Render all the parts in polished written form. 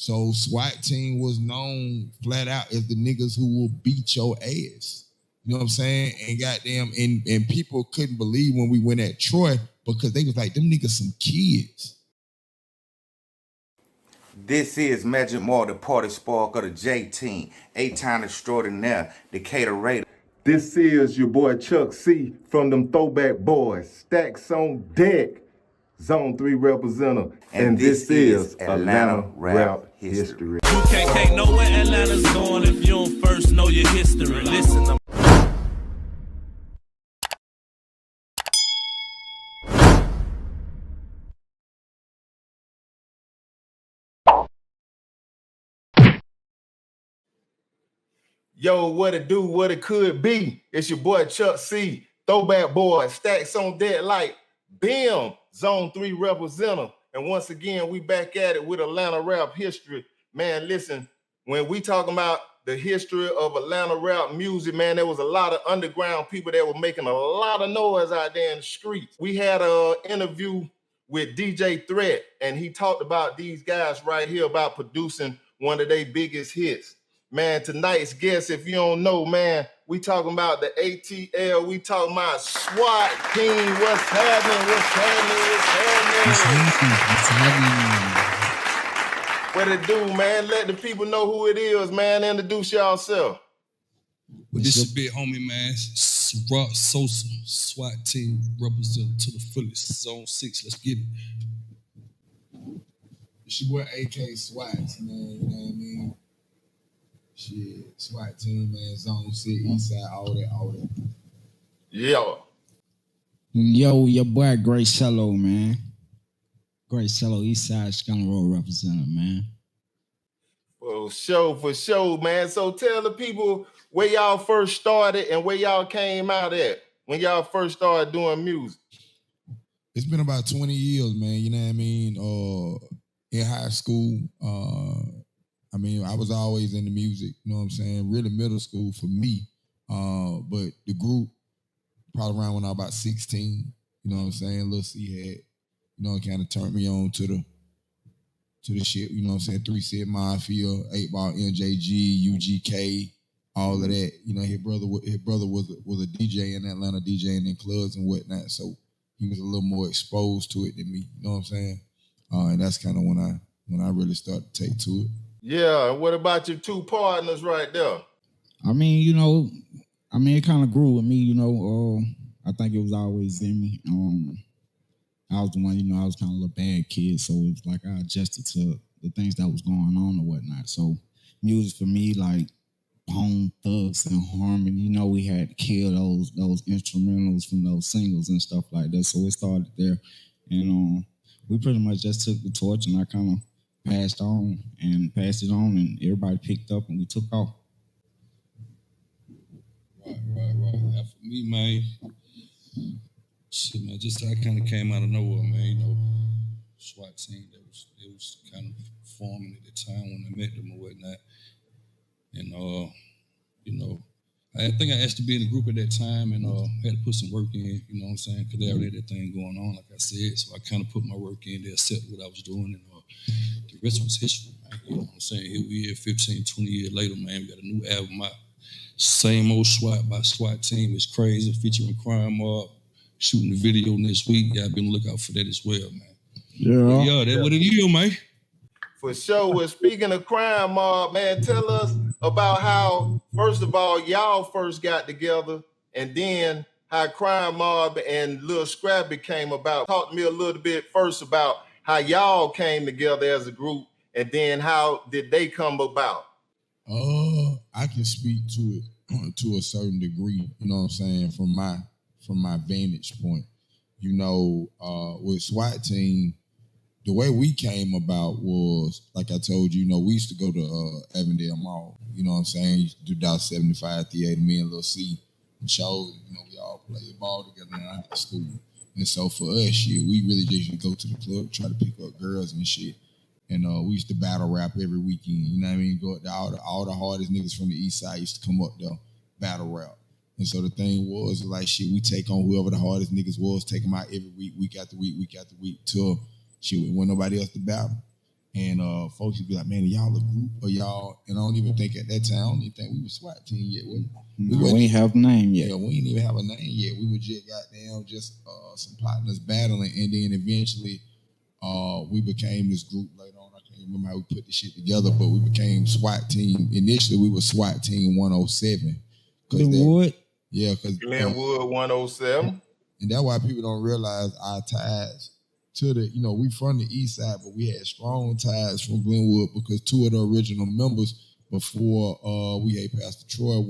So SWAT team was known flat out as the niggas who will beat your ass. You know what I'm saying? And goddamn, and people couldn't believe when we went at Troy because they was like, them niggas some kids. This is Magic Moore, the party spark of the J team, 8-time extraordinaire, Decatur Raider. This is your boy Chuck C from them throwback boys, stacks on deck, Zone 3 representative. And this is Atlanta Rap History. You can't know where Atlanta's going if you don't first know your history. Listen, Yo, what it do, what it could be. It's your boy Chuck C, throwback boy, stacks on deck like BIM, Zone 3 representative. And once again, we back at it with Atlanta Rap History. Man, listen, when we talking about the history of Atlanta rap music, man, there was a lot of underground people that were making a lot of noise out there in the streets. We had an interview with DJ Threat, and he talked about these guys right here about producing one of their biggest hits. Man, tonight's guest, if you don't know, man, we talking about the ATL, we talking about SWAT team. What's happening? What it do, man? Let the people know who it is, man. Introduce yourself. Well, this is big homie, man. Rock Sosa, SWAT team representative to the fullest. Zone 6, let's get it. It's your boy AK SWAT, man, you know what I mean? Shit, SWAT team, man, Zone 6, Eastside, all that. Yo, your boy Great Cello, man. Great Cello, Eastside, Scanner Road representative, man. For sure, man. So tell the people where y'all first started and where y'all came out at when y'all first started doing music. It's been about 20 years, man, you know what I mean? In high school, I was always into music, you know what I'm saying? Really middle school for me. But the group, probably around when I was about 16, you know what I'm saying? Lil C had, you know, it kind of turned me on to the shit, you know what I'm saying? 3 Cent Mafia, 8-Ball NJG, UGK, all of that. You know, his brother was a DJ in Atlanta, DJing in clubs and whatnot. So he was a little more exposed to it than me, you know what I'm saying? And that's kind of when I really started to take to it. Yeah, and what about your two partners right there? It kind of grew with me, you know. I think it was always in me. I was the one, you know, I was kind of a little bad kid, so it was like I adjusted to the things that was going on or whatnot. So music for me, like Bone Thugs and Harmony, you know, we had to kill those instrumentals from those singles and stuff like that. So it started there, and we pretty much just took the torch and I kind of passed it on, and everybody picked up and we took off. Right. Now for me, man, shit, man, just I kind of came out of nowhere, man. You know, SWAT team that was kind of forming at the time when I met them or whatnot. And you know, I think I asked to be in the group at that time and had to put some work in, you know what I'm saying? Because they already had that thing going on, like I said. So I kind of put my work in there, accepted what I was doing, and the rest was history, man. You know what I'm saying? Here we are 15, 20 years later, man. We got a new album out. Same old SWAT by SWAT team. It's crazy, featuring Crime Mob. Shooting the video next week. Y'all been looking out for that as well, man. Yeah, that's what it is, man. For sure. Well, speaking of Crime Mob, man, tell us about how, first of all, y'all first got together, and then how Crime Mob and Lil Scrappy came about. Talk to me a little bit first about how y'all came together as a group, and then how did they come about? I can speak to it to a certain degree, you know what I'm saying, from my vantage point. You know, with SWAT team, the way we came about was, like I told you, you know, we used to go to Avondale Mall, you know what I'm saying? Used to do Dallas 75 Theater, me and Lil C, and shows, you know, we all played ball together in high school. And so for us, shit, we really just used to go to the club, try to pick up girls and shit. And we used to battle rap every weekend, you know what I mean? Go up there, all the hardest niggas from the east side used to come up there, battle rap. And so the thing was, like, shit, we take on whoever the hardest niggas was, take them out every week, week after week, till shit, we want nobody else to battle. And folks would be like, man, y'all a group or y'all, and I don't even think at that time, I don't even think we were SWAT team yet. We ain't have a name yet. Yeah, we didn't even have a name yet. We were just goddamn some partners battling, and then eventually we became this group later on. I can't remember how we put this shit together, but we became SWAT team. Initially, we were SWAT team 107. Glenwood? Yeah, because Glenwood 107. And that's why people don't realize our ties to the, we from the east side, but we had strong ties from Glenwood because two of the original members before we had Pastor Troy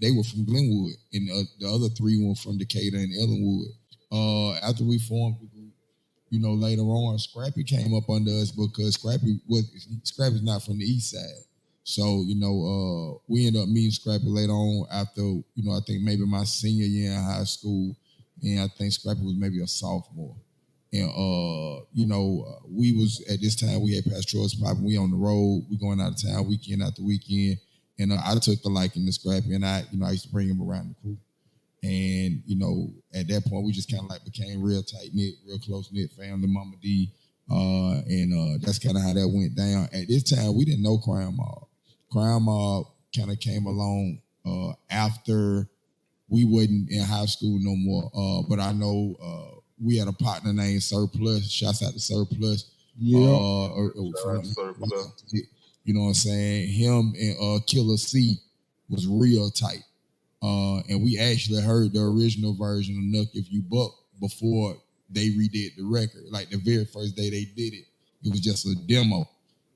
they were from Glenwood, and the other three were from Decatur and Ellenwood. After we formed the group, later on, Scrappy came up under us because Scrappy's not from the east side. So, we ended up meeting Scrappy later on after, I think maybe my senior year in high school. And I think Scrappy was maybe a sophomore. And, we was, at this time, we had Pastor Troy's popping. We on the road. We going out of town weekend after weekend. And I took the liking to Scrappy. And I used to bring him around the crew. And, at that point, we just kind of like became real tight-knit, real close-knit family, Mama D. And that's kind of how that went down. At this time, we didn't know Crime Mob. Crime Mob kind of came along after we wasn't in high school no more. But I know we had a partner named Surplus. Shouts out to Surplus. Yeah. Surplus. You know what I'm saying? Him and Killer C was real tight. And we actually heard the original version of Nuck If You Buck before they redid the record. Like the very first day they did it, it was just a demo.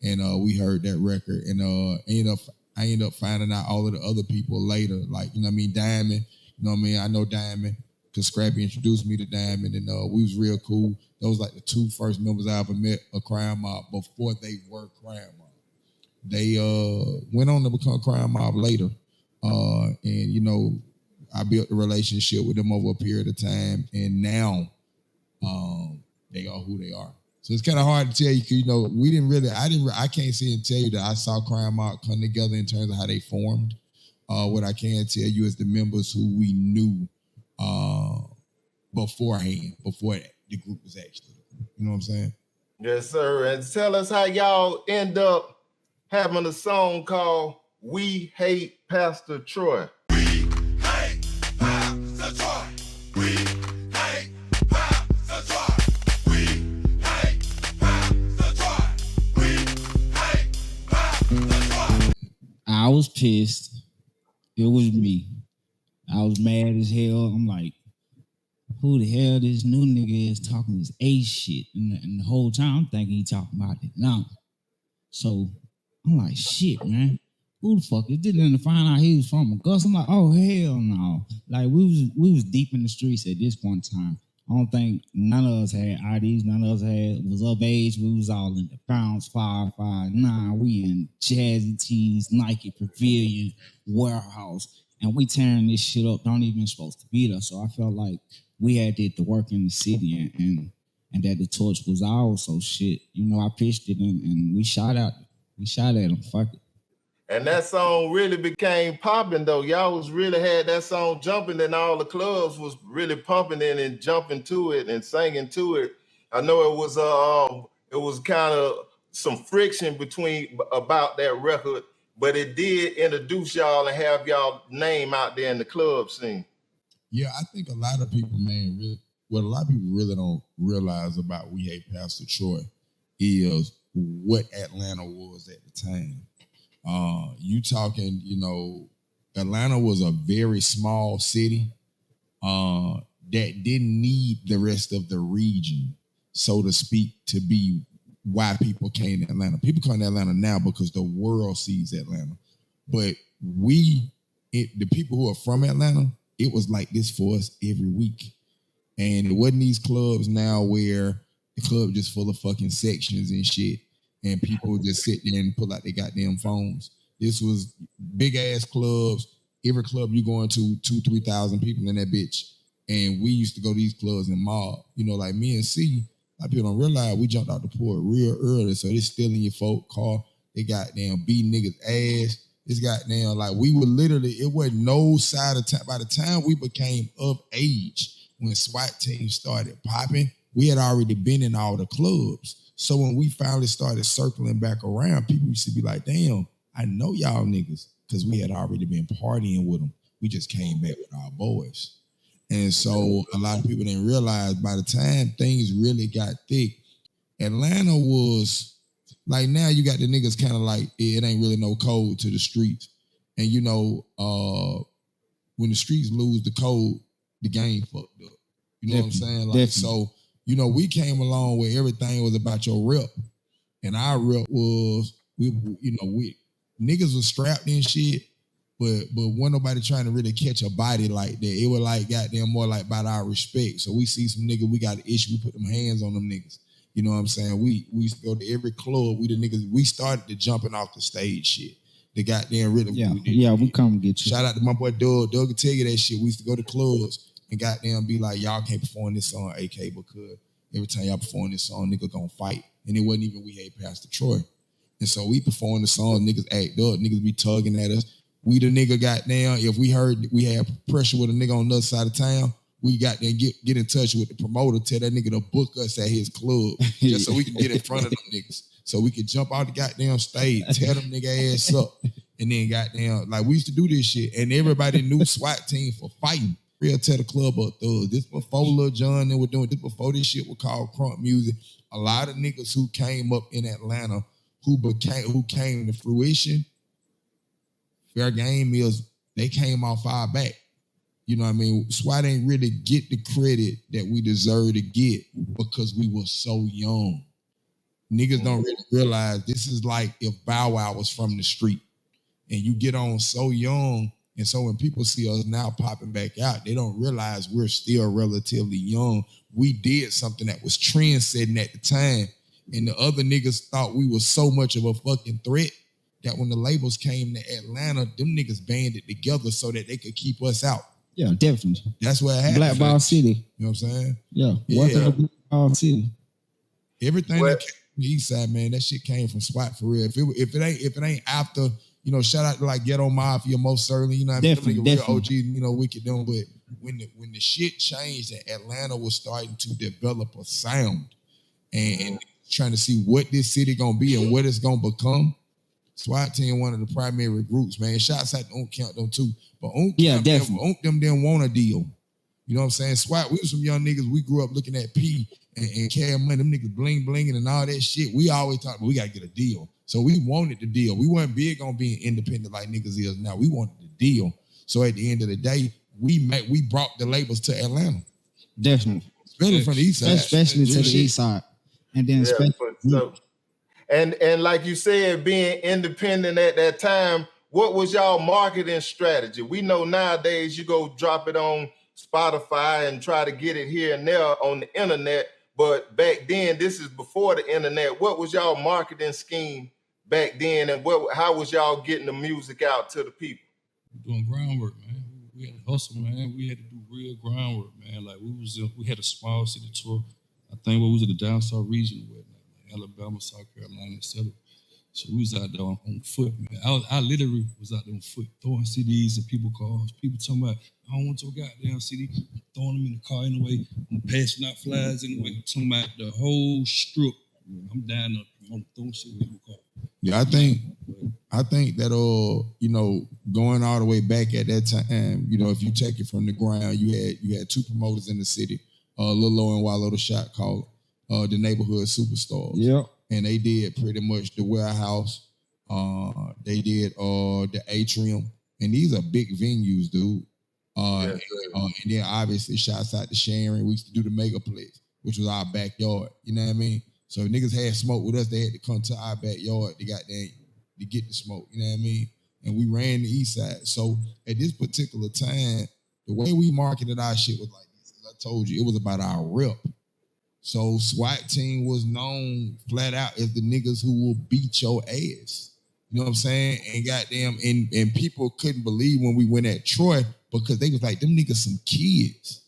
And we heard that record. And I ended up finding out all of the other people later. Like, Diamond. I know Diamond because Scrappy introduced me to Diamond, and we was real cool. Those like the two first members I ever met of Crime Mob before they were Crime Mob. They went on to become Crime Mob later. And, I built a relationship with them over a period of time, and now they are who they are. So it's kind of hard to tell you, because, we didn't really, I can't sit and tell you that I saw Crime Mob come together in terms of how they formed. What I can tell you is the members who we knew beforehand, before the group was actually, you know what I'm saying? Yes, sir. And tell us how y'all end up having a song called We Hate Pastor Troy. We hate Pastor Troy. We hate Pastor Troy. We hate Pastor Troy. We hate Pastor Troy. I was pissed. It was me. I was mad as hell. I'm like, who the hell this new nigga is talking this A shit? And the whole time I'm thinking he talking about it now. So I'm like, shit, man. Who the fuck is this? And to find out he was from Augusta, I'm like, oh hell no. Like we was deep in the streets at this point in time. I don't think none of us had IDs, none of us was of age. We was all in the Bounce 559. We in Jazzy Tees, Nike Pavilion, Warehouse, and we tearing this shit up. Don't even supposed to be there. So I felt like we had did the work in the city and that the torch was ours. So shit, I pitched it and we shot at him. Fuck it. And that song really became popping though. Y'all was really had that song jumping, and all the clubs was really pumping in and jumping to it and singing to it. I know it was kind of some friction about that record, but it did introduce y'all and have y'all name out there in the club scene. Yeah, I think a lot of people, man, what a lot of people really don't realize about We Hate Pastor Troy is what Atlanta was at the time. You talking, Atlanta was a very small city that didn't need the rest of the region, so to speak, to be why people came to Atlanta. People come to Atlanta now because the world sees Atlanta. But the people who are from Atlanta, it was like this for us every week. And it wasn't these clubs now where the club just full of fucking sections and shit, and people just sit there and pull out their goddamn phones. This was big ass clubs. Every club you going to, 2,000-3,000 people in that bitch. And we used to go to these clubs and mob. Like me and C, a lot of people don't realize we jumped out the port real early. So they still in your folk car. They goddamn beating niggas ass. It's goddamn like we were literally, it wasn't no side of time. By the time we became of age, when SWAT teams started popping, we had already been in all the clubs. So when we finally started circling back around, people used to be like, damn, I know y'all niggas, because we had already been partying with them. We just came back with our boys. And so a lot of people didn't realize by the time things really got thick, Atlanta was like, now you got the niggas kind of like, it ain't really no code to the streets. And you know, when the streets lose the code, the game fucked up. You know what I'm saying? Like, so, you know, we came along where everything was about your rep. And our rep was, we niggas was strapped in shit, but wasn't nobody trying to really catch a body like that. It was like goddamn more like about our respect. So we see some niggas, we got an issue, we put them hands on them niggas. You know what I'm saying? We used to go to every club. We the niggas, we started the jumping off the stage shit. The goddamn rhythm. We come get you. Shout out to my boy Doug. Doug can tell you that shit. We used to go to clubs and goddamn be like, y'all can't perform this song, AK, because every time y'all perform this song, nigga gonna fight. And it wasn't even We Hate Pastor Troy. And so we perform the song, niggas act up, niggas be tugging at us. We the nigga goddamn, if we heard we had pressure with a nigga on the other side of town, we got there get in touch with the promoter, tell that nigga to book us at his club just so we can get in front of them niggas. So we could jump out the goddamn stage, tear them nigga ass up, and then goddamn, like we used to do this shit. And everybody knew SWAT team for fighting. Real tear the club up thugs. This before Lil Jon they were doing this, before this shit was called crunk music. A lot of niggas who came up in Atlanta who came to fruition, fair game is they came off our back. You know what I mean? SWAT ain't really get the credit that we deserve to get because we were so young. Niggas don't really realize this is like if Bow Wow was from the street and you get on so young. And so when people see us now popping back out, they don't realize we're still relatively young. We did something that was trend-setting at the time. And the other niggas thought we were so much of a fucking threat that when the labels came to Atlanta, them niggas banded together so that they could keep us out. Yeah, definitely. That's what happened. Blackball City. You know what I'm saying? Yeah. Welcome to Blackball City. Everything that came from the east side, man, that shit came from SWAT for real. If it ain't after, you know, shout out to like Ghetto Mafia, most certainly, you know what I mean? Definitely. Real OG, you know, wicked them. But when the shit changed and Atlanta was starting to develop a sound and trying to see what this city gonna be and what it's gonna become, SWAT team one of the primary groups, man. Shouts out to Unk Count them too. But Unk them didn't want a deal. You know what I'm saying? SWAT, we were some young niggas. We grew up looking at P and Cash Money. Them niggas bling blinging and all that shit. We always talk about we gotta get a deal. So we wanted the deal. We weren't big on being independent like niggas is now. We wanted the deal. So at the end of the day, we brought the labels to Atlanta. Definitely. Especially from the east side. Especially to the east side. And then and like you said, being independent at that time, what was y'all marketing strategy? We know nowadays you go drop it on Spotify and try to get it here and there on the internet. But back then, this is before the internet. What was y'all marketing scheme back then, and how was y'all getting the music out to the people? Doing groundwork, man. We had to hustle, man. We had to do real groundwork, man. Like we had a small city tour. I think we was in the down south region, like Alabama, South Carolina, etc. So we was out there on foot, man. I literally was out there on foot, throwing CDs in people's cars. People talking about, I don't want your goddamn CD. I'm throwing them in the car anyway. I'm passing out flyers anyway. I'm talking about the whole strip. I'm down there. I'm throwing shit in the car. Yeah, I think that you know, going all the way back at that time, you know, if you take it from the ground, you had two promoters in the city, Lil O and Wallow the Shot, called the Neighborhood Superstars. Yep. And they did pretty much the Warehouse. They did the Atrium, and these are big venues, dude. And then obviously shouts out to Sharon. We used to do the Megaplex, which was our backyard. You know what I mean? So if niggas had smoke with us, they had to come to our backyard to get the smoke. You know what I mean? And we ran the east side. So at this particular time, the way we marketed our shit was like this. As I told you, it was about our rep. So SWAT team was known flat out as the niggas who will beat your ass. You know what I'm saying? And goddamn, and people couldn't believe when we went at Troy because they was like, them niggas some kids.